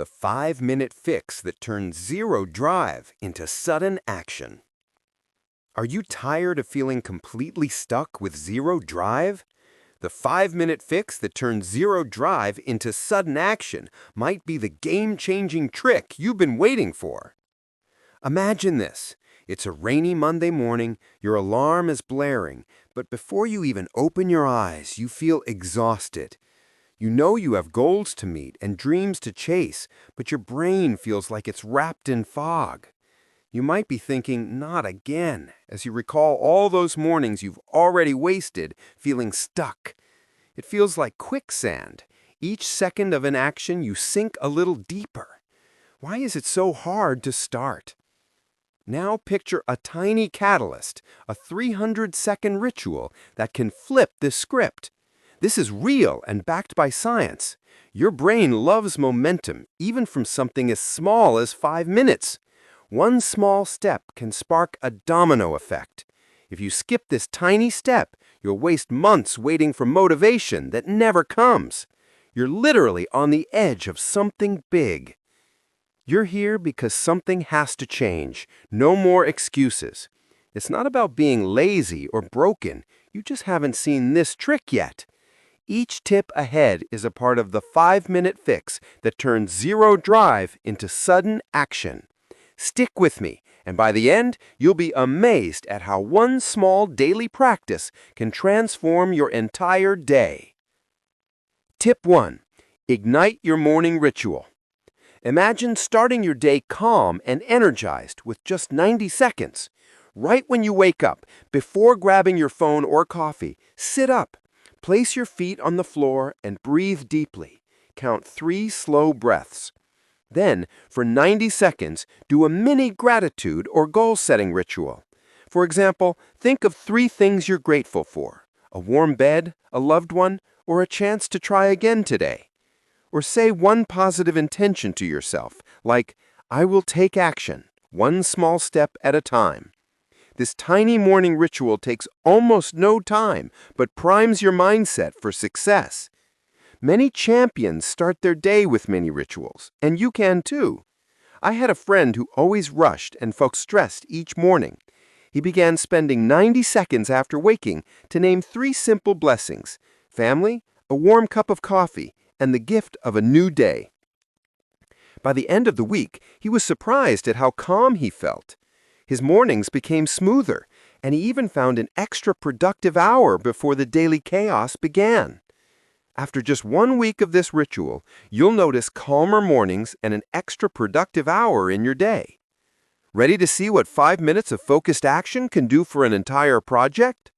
the 5-minute fix that turns zero drive into sudden action. Are you tired of feeling completely stuck with zero drive? The 5-minute fix that turns zero drive into sudden action might be the game-changing trick you've been waiting for. Imagine this. It's a rainy Monday morning, your alarm is blaring, but before you even open your eyes, you feel exhausted. You know you have goals to meet and dreams to chase, but your brain feels like it's wrapped in fog. You might be thinking, not again, as you recall all those mornings you've already wasted feeling stuck. It feels like quicksand. Each second of inaction, you sink a little deeper. Why is it so hard to start? Now picture a tiny catalyst, a 300-second ritual that can flip this script. This is real and backed by science. Your brain loves momentum, even from something as small as 5 minutes. One small step can spark a domino effect. If you skip this tiny step, you'll waste months waiting for motivation that never comes. You're literally on the edge of something big. You're here because something has to change. No more excuses. It's not about being lazy or broken. You just haven't seen this trick yet. Each tip ahead is a part of the 5-minute fix that turns zero drive into sudden action. Stick with me, and by the end, you'll be amazed at how one small daily practice can transform your entire day. Tip 1. Ignite your morning ritual. Imagine starting your day calm and energized with just 90 seconds. Right when you wake up, before grabbing your phone or coffee, sit up. Place your feet on the floor and breathe deeply. Count 3 slow breaths. Then, for 90 seconds, do a mini gratitude or goal-setting ritual. For example, think of 3 things you're grateful for: a warm bed, a loved one, or a chance to try again today. Or say one positive intention to yourself, like, I will take action, one small step at a time. This tiny morning ritual takes almost no time, but primes your mindset for success. Many champions start their day with mini rituals, and you can too. I had a friend who always rushed and felt stressed each morning. He began spending 90 seconds after waking to name 3 simple blessings: family, a warm cup of coffee, and the gift of a new day. By the end of the week, he was surprised at how calm he felt. His mornings became smoother, and he even found an extra productive hour before the daily chaos began. After just 1 week of this ritual, you'll notice calmer mornings and an extra productive hour in your day. Ready to see what 5 minutes of focused action can do for an entire project?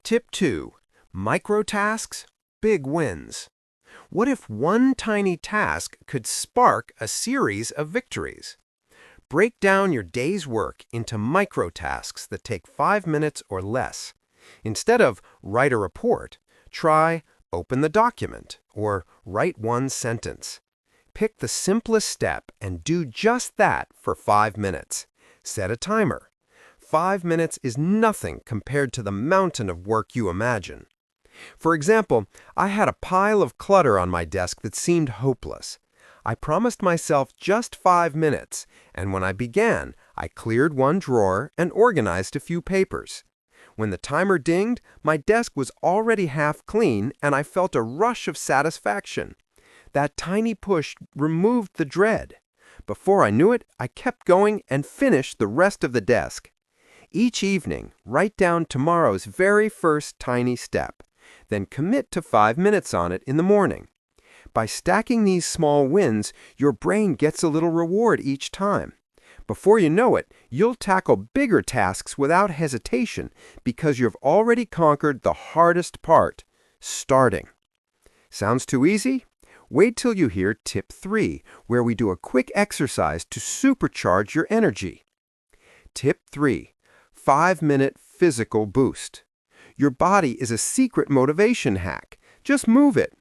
Tip 2. Microtasks, big wins. What if one tiny task could spark a series of victories? Break down your day's work into microtasks that take 5 minutes or less. Instead of write a report, try open the document or write 1 sentence. Pick the simplest step and do just that for 5 minutes. Set a timer. 5 minutes is nothing compared to the mountain of work you imagine. For example, I had a pile of clutter on my desk that seemed hopeless. I promised myself just 5 minutes, and when I began, I cleared 1 drawer and organized a few papers. When the timer dinged, my desk was already half clean, and I felt a rush of satisfaction. That tiny push removed the dread. Before I knew it, I kept going and finished the rest of the desk. Each evening, write down tomorrow's very first tiny step. Then commit to 5 minutes on it in the morning. By stacking these small wins, your brain gets a little reward each time. Before you know it, you'll tackle bigger tasks without hesitation because you've already conquered the hardest part, starting. Sounds too easy? Wait till you hear tip 3, where we do a quick exercise to supercharge your energy. Tip 3. 5-minute physical boost. Your body is a secret motivation hack. Just move it.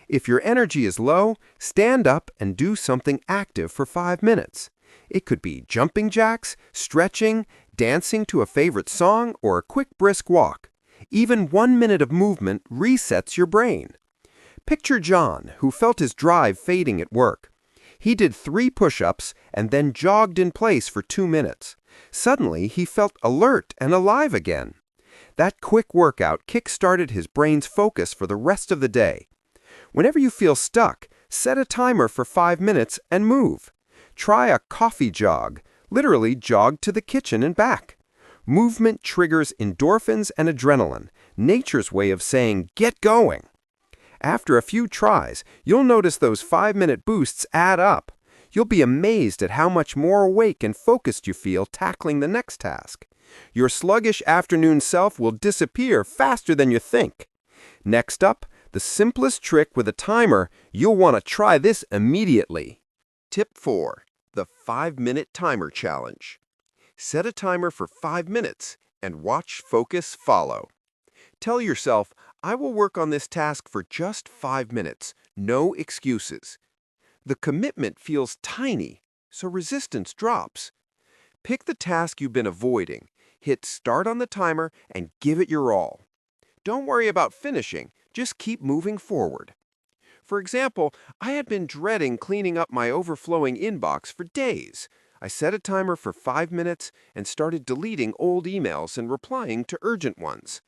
If your energy is low, stand up and do something active for 5 minutes. It could be jumping jacks, stretching, dancing to a favorite song, or a quick brisk walk. Even 1 minute of movement resets your brain. Picture John, who felt his drive fading at work. He did 3 push-ups and then jogged in place for 2 minutes. Suddenly, he felt alert and alive again. That quick workout kick-started his brain's focus for the rest of the day. Whenever you feel stuck, set a timer for 5 minutes and move. Try a coffee jog, literally jog to the kitchen and back. Movement triggers endorphins and adrenaline, nature's way of saying, get going. After a few tries, you'll notice those 5-minute boosts add up. You'll be amazed at how much more awake and focused you feel tackling the next task. Your sluggish afternoon self will disappear faster than you think. Next up, the simplest trick with a timer. You'll want to try this immediately. Tip 4. The 5-minute timer challenge. Set a timer for 5 minutes and watch focus follow. Tell yourself, I will work on this task for just 5 minutes. No excuses. The commitment feels tiny, so resistance drops. Pick the task you've been avoiding, hit start on the timer, and give it your all. Don't worry about finishing, just keep moving forward. For example, I had been dreading cleaning up my overflowing inbox for days. I set a timer for 5 minutes and started deleting old emails and replying to urgent ones.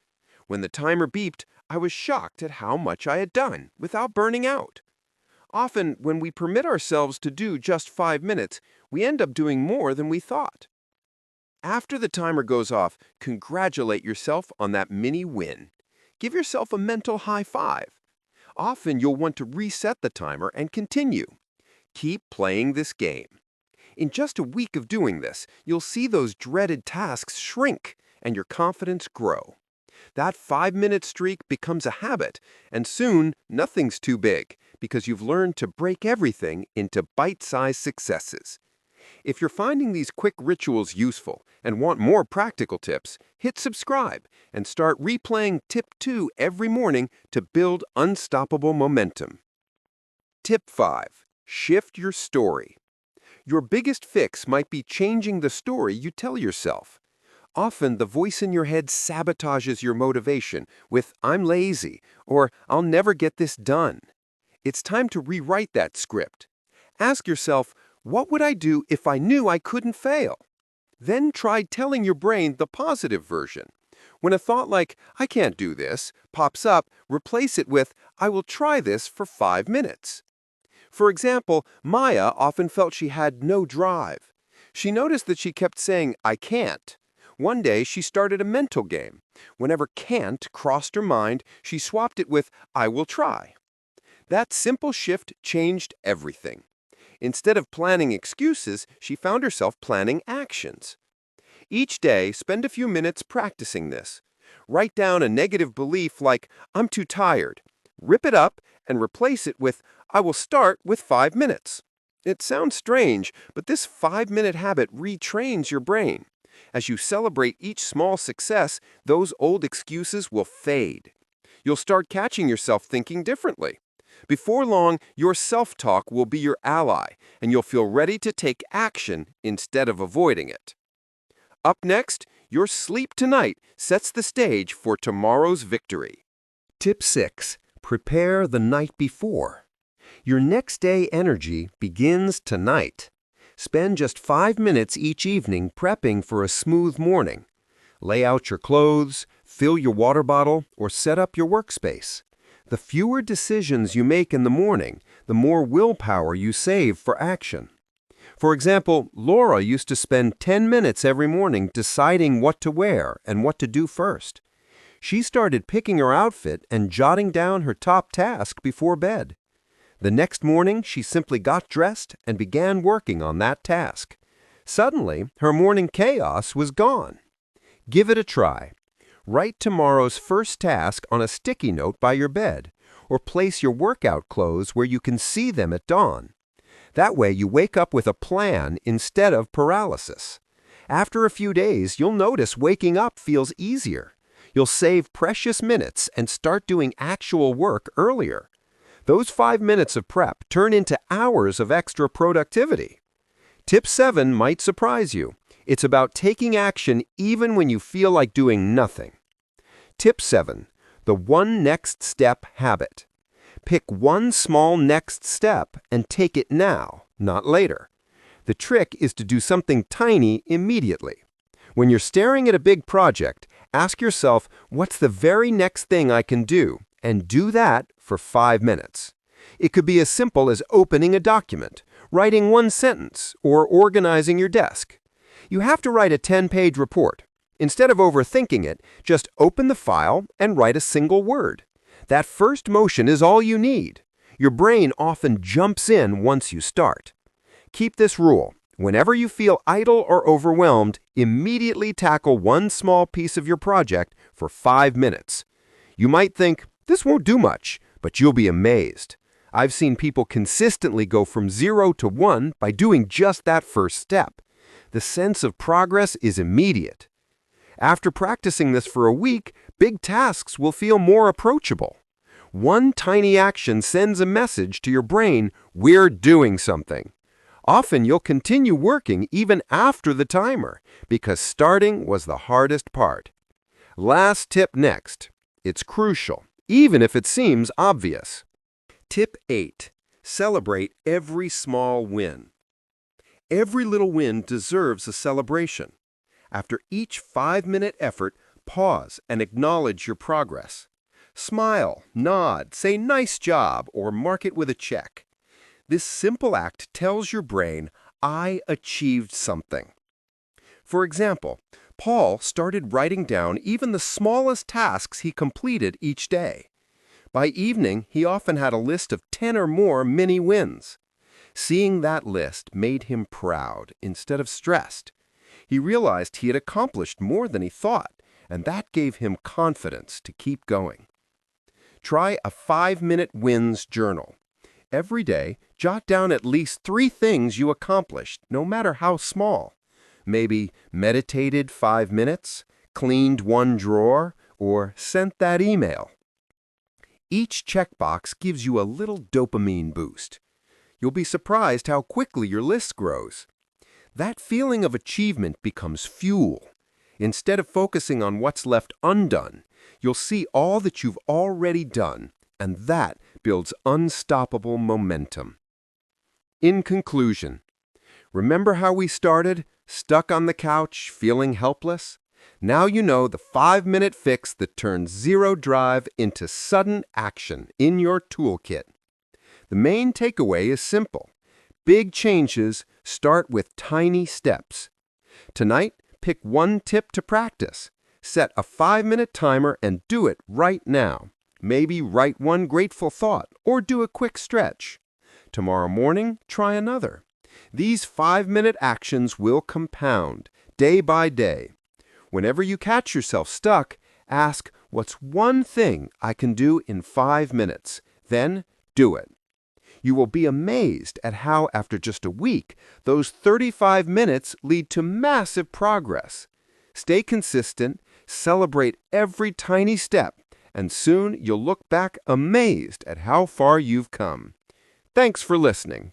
When the timer beeped, I was shocked at how much I had done without burning out. Often, when we permit ourselves to do just 5 minutes, we end up doing more than we thought. After the timer goes off, congratulate yourself on that mini win. Give yourself a mental high five. Often, you'll want to reset the timer and continue. Keep playing this game. In just a week of doing this, you'll see those dreaded tasks shrink and your confidence grow. That 5-minute streak becomes a habit, and soon nothing's too big because you've learned to break everything into bite-sized successes. If you're finding these quick rituals useful and want more practical tips, hit subscribe and start replaying Tip 2 every morning to build unstoppable momentum. Tip 5. Shift your story. Your biggest fix might be changing the story you tell yourself. Often, the voice in your head sabotages your motivation with, I'm lazy, or I'll never get this done. It's time to rewrite that script. Ask yourself, what would I do if I knew I couldn't fail? Then try telling your brain the positive version. When a thought like, I can't do this, pops up, replace it with, I will try this for 5 minutes. For example, Maya often felt she had no drive. She noticed that she kept saying, I can't. One day, she started a mental game. Whenever can't crossed her mind, she swapped it with, I will try. That simple shift changed everything. Instead of planning excuses, she found herself planning actions. Each day, spend a few minutes practicing this. Write down a negative belief like, I'm too tired. Rip it up and replace it with, I will start with 5 minutes. It sounds strange, but this 5-minute habit retrains your brain. As you celebrate each small success, those old excuses will fade. You'll start catching yourself thinking differently. Before long, your self-talk will be your ally, and you'll feel ready to take action instead of avoiding it. Up next, your sleep tonight sets the stage for tomorrow's victory. Tip 6. Prepare the night before. Your next day energy begins tonight. Spend just 5 minutes each evening prepping for a smooth morning. Lay out your clothes, fill your water bottle, or set up your workspace. The fewer decisions you make in the morning, the more willpower you save for action. For example, Laura used to spend 10 minutes every morning deciding what to wear and what to do first. She started picking her outfit and jotting down her top task before bed. The next morning, she simply got dressed and began working on that task. Suddenly, her morning chaos was gone. Give it a try. Write tomorrow's first task on a sticky note by your bed, or place your workout clothes where you can see them at dawn. That way, you wake up with a plan instead of paralysis. After a few days, you'll notice waking up feels easier. You'll save precious minutes and start doing actual work earlier. Those 5 minutes of prep turn into hours of extra productivity. Tip 7 might surprise you. It's about taking action even when you feel like doing nothing. Tip 7. The one next step habit. Pick one small next step and take it now. not later. The trick is to do something tiny immediately. When you're staring at a big project, ask yourself, what's the very next thing I can do? And do that for 5 minutes. It could be as simple as opening a document, writing one sentence, or organizing your desk. You have to write a 10-page report. Instead of overthinking it, just open the file and write a single word. That first motion is all you need. Your brain often jumps in once you start. Keep this rule. Whenever you feel idle or overwhelmed, immediately tackle one small piece of your project for 5 minutes. You might think, this won't do much, but you'll be amazed. I've seen people consistently go from 0 to 1 by doing just that first step. The sense of progress is immediate. After practicing this for a week, big tasks will feel more approachable. One tiny action sends a message to your brain, we're doing something. Often you'll continue working even after the timer, because starting was the hardest part. Last tip next. It's crucial, even if it seems obvious. Tip 8. Celebrate every small win. Every little win deserves a celebration. After each 5-minute effort, pause and acknowledge your progress. Smile, nod, say nice job, or mark it with a check. This simple act tells your brain, I achieved something. For example, Paul started writing down even the smallest tasks he completed each day. By evening, he often had a list of 10 or more mini wins. Seeing that list made him proud instead of stressed. He realized he had accomplished more than he thought, and that gave him confidence to keep going. Try a 5-minute wins journal. Every day, jot down at least 3 things you accomplished, no matter how small. Maybe meditated 5 minutes, cleaned 1 drawer, or sent that email. Each checkbox gives you a little dopamine boost. You'll be surprised how quickly your list grows. That feeling of achievement becomes fuel. Instead of focusing on what's left undone, you'll see all that you've already done, and that builds unstoppable momentum. In conclusion, remember how we started, stuck on the couch, feeling helpless? Now you know the 5-minute fix that turns zero drive into sudden action in your toolkit. The main takeaway is simple. Big changes start with tiny steps. Tonight, pick one tip to practice. Set a 5-minute timer and do it right now. Maybe write one grateful thought or do a quick stretch. Tomorrow morning, try another. These 5-minute actions will compound day by day. Whenever you catch yourself stuck, ask, what's one thing I can do in 5 minutes? Then do it. You will be amazed at how, after just a week, those 35 minutes lead to massive progress. Stay consistent, celebrate every tiny step, and soon you'll look back amazed at how far you've come. Thanks for listening.